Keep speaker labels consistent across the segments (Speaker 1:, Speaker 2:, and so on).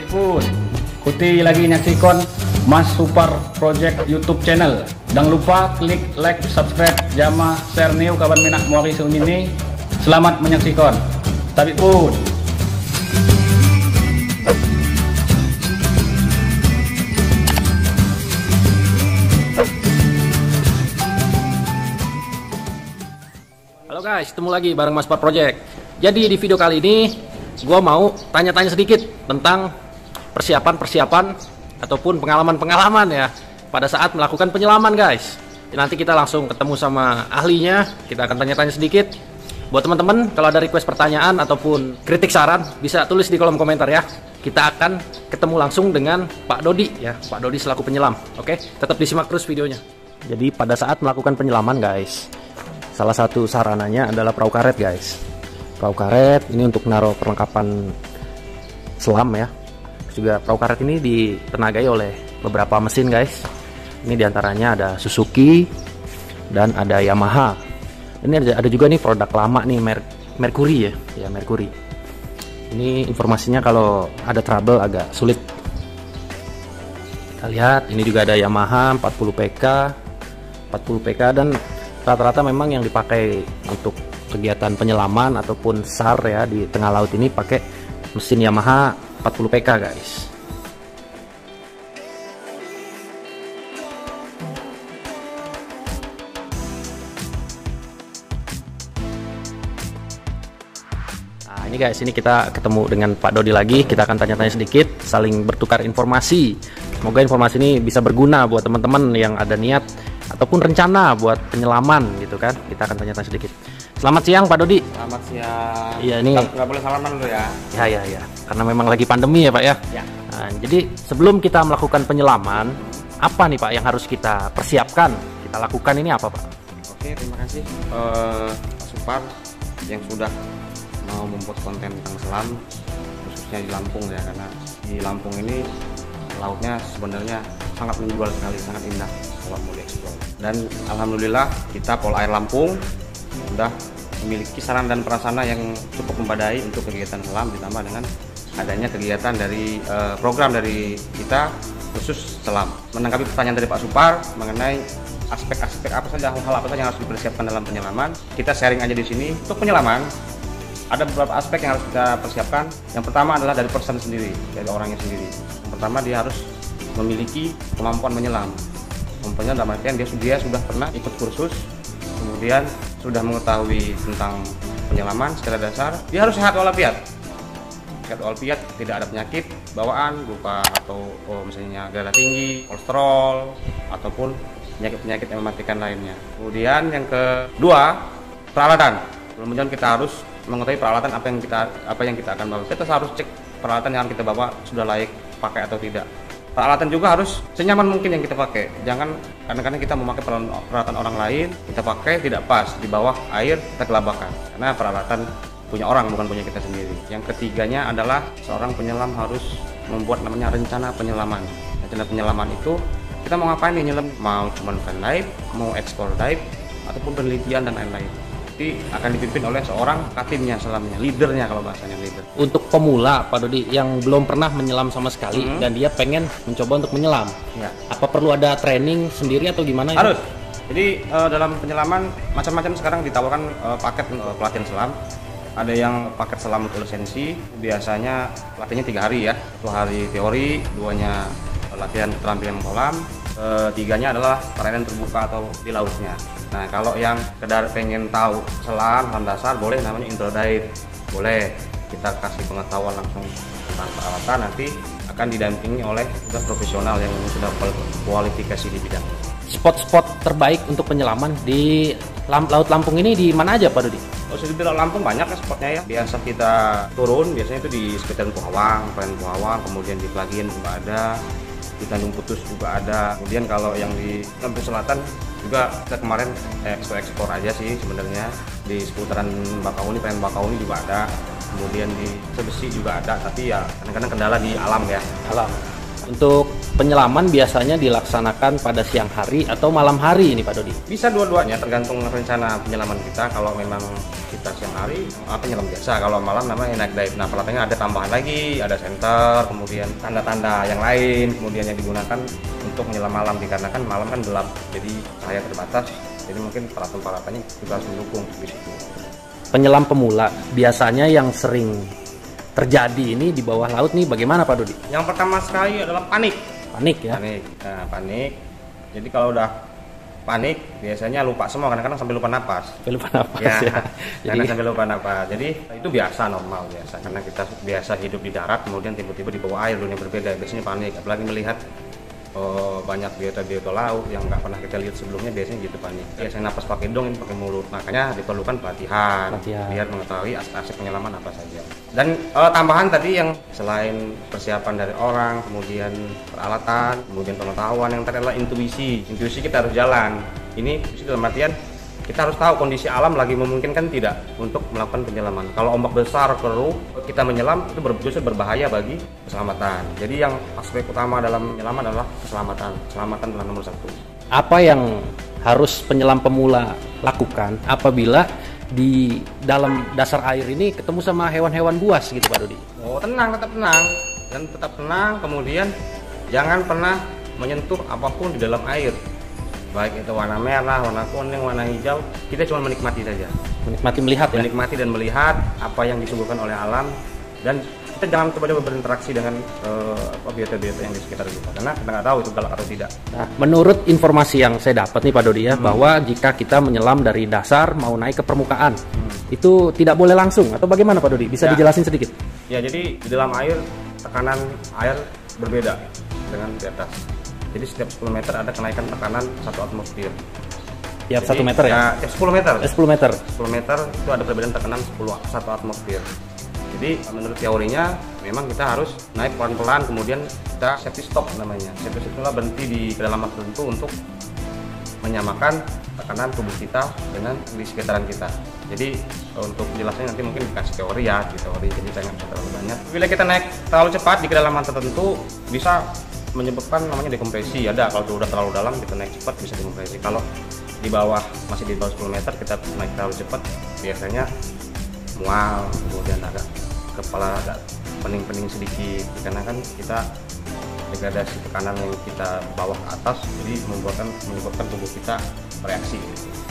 Speaker 1: pun ikuti lagi nyaksikan Mas Supar Project YouTube channel. Jangan lupa klik like, subscribe, jama share new kawan minak muari ini. Selamat menyaksikan. Tapi pun
Speaker 2: halo guys, ketemu lagi bareng Mas Supar Project. Jadi di video kali ini gue mau tanya-tanya sedikit tentang persiapan ataupun pengalaman ya pada saat melakukan penyelaman guys. Nanti kita langsung ketemu sama ahlinya, kita akan tanya-tanya sedikit. Buat teman-teman kalau ada request pertanyaan ataupun kritik saran bisa tulis di kolom komentar ya. Kita akan ketemu langsung dengan Pak Dodi ya, Pak Dodi selaku penyelam. Oke, tetap disimak terus videonya. Jadi pada saat melakukan penyelaman guys, salah satu sarananya adalah perahu karet guys. Perahu karet ini untuk menaruh perlengkapan selam ya. Juga perahu karet ini ditenagai oleh beberapa mesin guys. Ini diantaranya ada Suzuki dan ada Yamaha. Ini ada juga nih produk lama nih, Mercury ya Mercury. Ini informasinya kalau ada trouble agak sulit. Kita lihat ini juga ada Yamaha 40 PK dan rata-rata memang yang dipakai untuk kegiatan penyelaman ataupun SAR ya di tengah laut ini pakai mesin Yamaha 40 PK guys. Nah ini guys, ini kita ketemu dengan Pak Dodi lagi. Kita akan tanya-tanya sedikit, saling bertukar informasi. Semoga informasi ini bisa berguna buat teman-teman yang ada niat ataupun rencana buat penyelaman gitu kan. Kita akan tanya-tanya sedikit. Selamat siang Pak Dodi.
Speaker 3: Selamat siang.
Speaker 2: Iya ini
Speaker 3: nggak boleh salaman dulu ya.
Speaker 2: Ya. Karena memang lagi pandemi ya Pak ya.
Speaker 3: Ya.
Speaker 2: Nah, jadi sebelum kita melakukan penyelaman, apa nih Pak yang harus kita persiapkan? Kita lakukan ini apa Pak?
Speaker 3: Oke, terima kasih Pak Supar yang sudah mau membuat konten tentang selam, khususnya di Lampung ya, karena di Lampung ini lautnya sebenarnya sangat menjual sekali, sangat indah kalau mau dieksplor. Dan alhamdulillah kita Pol Air Lampung sudah memiliki sarana dan prasarana yang cukup memadai untuk kegiatan selam, ditambah dengan adanya kegiatan dari program dari kita khusus selam. Menanggapi pertanyaan dari Pak Supar mengenai aspek-aspek apa saja, hal-hal apa saja yang harus dipersiapkan dalam penyelaman, kita sharing aja di sini. Untuk penyelaman ada beberapa aspek yang harus kita persiapkan. Yang pertama adalah dari person sendiri, dari orangnya sendiri. Yang pertama dia harus memiliki kemampuan menyelam. Kemampuannya dalam artian dia sudah pernah ikut kursus, kemudian sudah mengetahui tentang penyelaman secara dasar. Dia harus sehat walafiat. Sehat walafiat, tidak ada penyakit bawaan berupa atau misalnya darah tinggi, kolesterol ataupun penyakit-penyakit yang mematikan lainnya. Kemudian yang kedua, peralatan. Kemudian kita harus mengetahui peralatan apa yang kita akan bawa. Kita harus cek peralatan yang kita bawa sudah layak pakai atau tidak. Peralatan juga harus senyaman mungkin yang kita pakai. Jangan kadang-kadang kita memakai peralatan orang lain, kita pakai tidak pas, di bawah air kita kelabakan. Karena peralatan punya orang, bukan punya kita sendiri. Yang ketiganya adalah seorang penyelam harus membuat namanya rencana penyelaman. Rencana penyelaman itu kita mau ngapain nih nyelam? Mau cuman fan dive, mau explore dive, ataupun penelitian dan lain-lain. Akan dipimpin oleh seorang katimnya selamnya, leadernya kalau bahasanya leader.
Speaker 2: Untuk pemula Pak Dodi yang belum pernah menyelam sama sekali dan dia pengen mencoba untuk menyelam, ya. Apa perlu ada training sendiri atau gimana?
Speaker 3: Harus. Jadi dalam penyelaman macam-macam sekarang ditawarkan paket pelatihan selam. Ada yang paket selam untuk lisensi, biasanya latihannya 3 hari ya. 1 hari teori, 2-nya latihan keterampilan kolam, 3-nya adalah perairan terbuka atau di lautnya. Nah kalau yang sekedar pengen tahu selam dasar boleh, namanya intro dive, boleh kita kasih pengetahuan langsung tentang peralatan, nanti akan didampingi oleh profesional yang sudah kualifikasi di bidang.
Speaker 2: Spot-spot terbaik untuk penyelaman di Laut Lampung ini di mana aja Pak Dodi?
Speaker 3: Oh, di Laut Lampung banyak ya spotnya ya. Biasa kita turun, biasanya itu di sekitar Puhawang, kemudian di Pelagian juga ada, di Tanjung Putus juga ada. Kemudian kalau yang di Lampung Selatan juga kita kemarin ekspor aja sih sebenarnya, di seputaran Bakauni, Perairan Bakauni juga ada. Kemudian di Sebesi juga ada, tapi ya kadang-kadang kendala di alam ya.
Speaker 2: Alam. Untuk penyelaman biasanya dilaksanakan pada siang hari atau malam hari ini Pak Dodi?
Speaker 3: Bisa dua-duanya, tergantung rencana penyelaman kita. Kalau memang kita siang hari penyelam biasa, kalau malam namanya night dive. Nah peralatannya ada tambahan lagi, ada senter, kemudian tanda-tanda yang lain, kemudian yang digunakan untuk menyelam malam, dikarenakan malam kan gelap, jadi cahaya terbatas, jadi mungkin peralatan-peralatannya juga harus mendukung di situ.
Speaker 2: Penyelam pemula biasanya yang sering terjadi ini di bawah laut nih bagaimana Pak Dodi?
Speaker 3: Yang pertama sekali adalah panik.
Speaker 2: Panik ya?
Speaker 3: Panik. Nah, panik. Jadi kalau udah panik biasanya lupa semua, kadang-kadang sampai lupa napas.
Speaker 2: Lupa napas
Speaker 3: ya.
Speaker 2: Jadi
Speaker 3: Sampai lupa napas. Jadi itu biasa, normal biasa, karena kita biasa hidup di darat, kemudian tiba-tiba di bawah air, dunia berbeda, biasanya panik. Apalagi melihat banyak biota-biota laut yang nggak pernah kita lihat sebelumnya, biasanya gitu panik. Biasanya napas pakai hidung, ini pakai mulut. Makanya diperlukan pelatihan biar mengetahui aspek penyelaman apa saja. Dan tambahan tadi yang selain persiapan dari orang, kemudian peralatan, kemudian pengetahuan, yang terakhir adalah intuisi. Intuisi kita harus jalan. Ini dalam artian kita harus tahu kondisi alam lagi memungkinkan tidak untuk melakukan penyelaman. Kalau ombak besar, keruh, kita menyelam itu justru berbahaya bagi keselamatan. Jadi yang aspek utama dalam penyelaman adalah keselamatan. Keselamatan adalah nomor satu.
Speaker 2: Apa yang harus penyelam pemula lakukan apabila di dalam dasar air ini ketemu sama hewan-hewan buas gitu Pak Dodi?
Speaker 3: Oh tenang, tetap tenang. Dan tetap tenang, kemudian jangan pernah menyentuh apapun di dalam air. Baik itu warna merah, warna kuning, warna hijau, kita cuma menikmati saja.
Speaker 2: Menikmati melihat ya?
Speaker 3: Menikmati dan melihat apa yang disuguhkan oleh alam, dan kita jangan coba berinteraksi dengan biota-biota yang di sekitar kita, karena kita nggak tahu itu galak atau tidak.
Speaker 2: Nah, menurut informasi yang saya dapat nih Pak Dodi ya, bahwa jika kita menyelam dari dasar mau naik ke permukaan, itu tidak boleh langsung, atau bagaimana Pak Dodi? Bisa dijelasin sedikit?
Speaker 3: Ya, jadi di dalam air, tekanan air berbeda dengan di atas. Jadi setiap 10 meter ada kenaikan tekanan 1 atmosfer.
Speaker 2: Tiap 1 meter ya?
Speaker 3: Tiap 10 meter.
Speaker 2: 10 meter.
Speaker 3: 10 meter itu ada perbedaan tekanan 1 atmosfer. Jadi menurut teorinya memang kita harus naik pelan-pelan, kemudian kita safety stop namanya. Safety stop adalah berhenti di kedalaman tertentu untuk menyamakan tekanan tubuh kita dengan di sekitaran kita. Jadi untuk jelasnya nanti mungkin dikasih teori ya, di teori, jadi saya nggak bisa terlalu banyak. Bila kita naik terlalu cepat di kedalaman tertentu bisa menyebabkan namanya dekompresi. Ada, kalau sudah terlalu dalam kita naik cepat bisa dekompresi. Kalau di bawah, masih di bawah 10 meter kita naik terlalu cepat biasanya mual, kemudian agak kepala agak pening-pening sedikit, karena kan kita degradasi tekanan yang kita bawa ke atas, jadi menyebabkan tubuh kita bereaksi.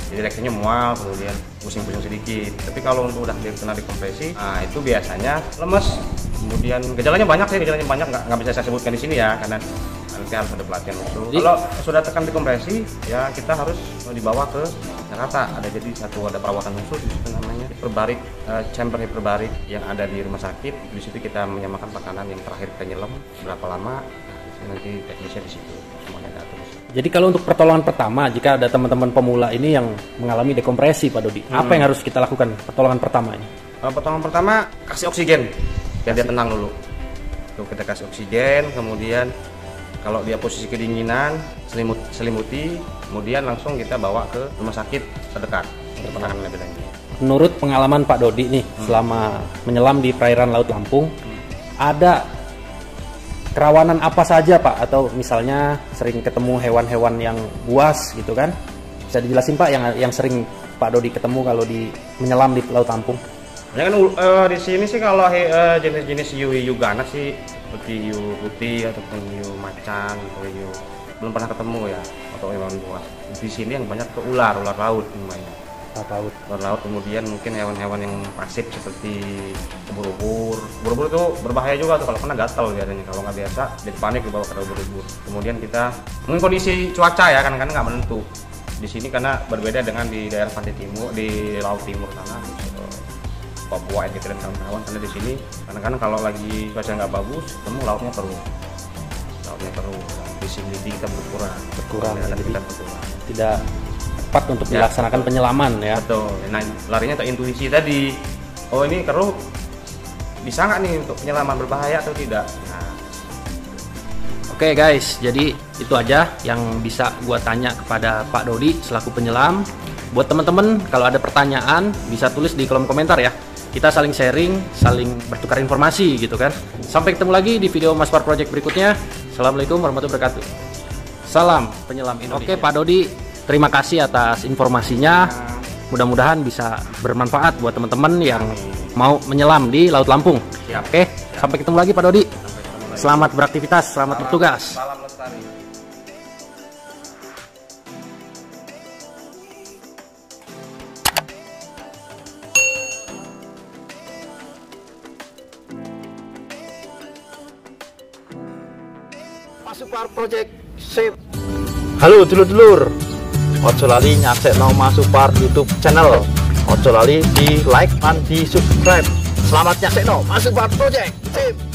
Speaker 3: Jadi reaksinya mual, kemudian pusing-pusing sedikit. Tapi kalau untuk udah kena dekompresi, nah itu biasanya lemes. Kemudian gejalanya banyak sih, nggak bisa saya sebutkan di sini ya, karena nanti harus ada pelatihan khusus. Kalau sudah tekan dekompresi, ya kita harus dibawa ke Jakarta. Ada perawatan khusus di situ namanya hiperbarik, chamber hiperbarik yang ada di rumah sakit. Di situ kita menyamakan tekanan yang terakhir kita nyelam berapa lama. Nanti teknisnya di situ semuanya ada terus. Jadi
Speaker 2: kalau untuk pertolongan pertama, jika ada teman-teman pemula ini yang mengalami dekompresi Pak Dodi, apa yang harus kita lakukan pertolongan pertama ini?
Speaker 3: Pertolongan pertama kasih oksigen biar dia tenang dulu. Tuh kita kasih oksigen, kemudian kalau dia posisi kedinginan selimuti, kemudian langsung kita bawa ke rumah sakit terdekat untuk penanganan lebih lanjut.
Speaker 2: Menurut pengalaman Pak Dodi nih selama menyelam di perairan Laut Lampung, ada kerawanan apa saja Pak? Atau misalnya sering ketemu hewan-hewan yang buas gitu kan? Bisa dijelasin Pak yang sering Pak Dodi ketemu kalau menyelam di Laut Lampung?
Speaker 3: Ya kan di sini sih kalau jenis-jenis hiu ganas sih seperti hiu putih ataupun hiu macan atau hiu belum pernah ketemu ya, atau hewan buas. Di sini yang banyak ke ular laut namanya. Ular laut, kemudian mungkin hewan-hewan yang pasif seperti ubur-ubur. Ubur-ubur itu berbahaya juga tuh, kalau kena gatal biasanya. Kalau nggak biasa jadi panik dibawa ke ubur-ubur. Kemudian kita mungkin kondisi cuaca ya, kadang-kadang nggak menentu. Di sini karena berbeda dengan di daerah pantai timur, di laut timur sana, Papua, NTT dan kawan-kawan. Karena di sini kadang-kadang kalau lagi cuaca nggak bagus, ketemu lautnya keruh. Visibility kita berkurang.
Speaker 2: Tidak tepat untuk dilaksanakan penyelaman ya.
Speaker 3: Betul. Nah, larinya ke intuisi tadi. Oh ini keruh, bisa nggak nih untuk penyelaman, berbahaya atau tidak? Nah.
Speaker 2: Oke guys, jadi itu aja yang bisa gua tanya kepada Pak Dodi selaku penyelam. Buat teman-teman kalau ada pertanyaan bisa tulis di kolom komentar ya. Kita saling sharing, saling bertukar informasi gitu kan. Sampai ketemu lagi di video Maspar Project berikutnya. Assalamualaikum warahmatullahi wabarakatuh. Salam penyelam Indonesia. Oke Pak Dodi, terima kasih atas informasinya. Mudah-mudahan bisa bermanfaat buat teman-teman yang mau menyelam di Laut Lampung. Oke, sampai ketemu lagi Pak Dodi. Selamat beraktivitas, selamat bertugas.
Speaker 3: Salam lestari.
Speaker 4: Masupar Project Sip. Halo dulur-dulur, ojo lali nyaksekno Masupar YouTube channel. Ojo lali di like dan di subscribe. Selamat nyaksekno Masupar Project Sip.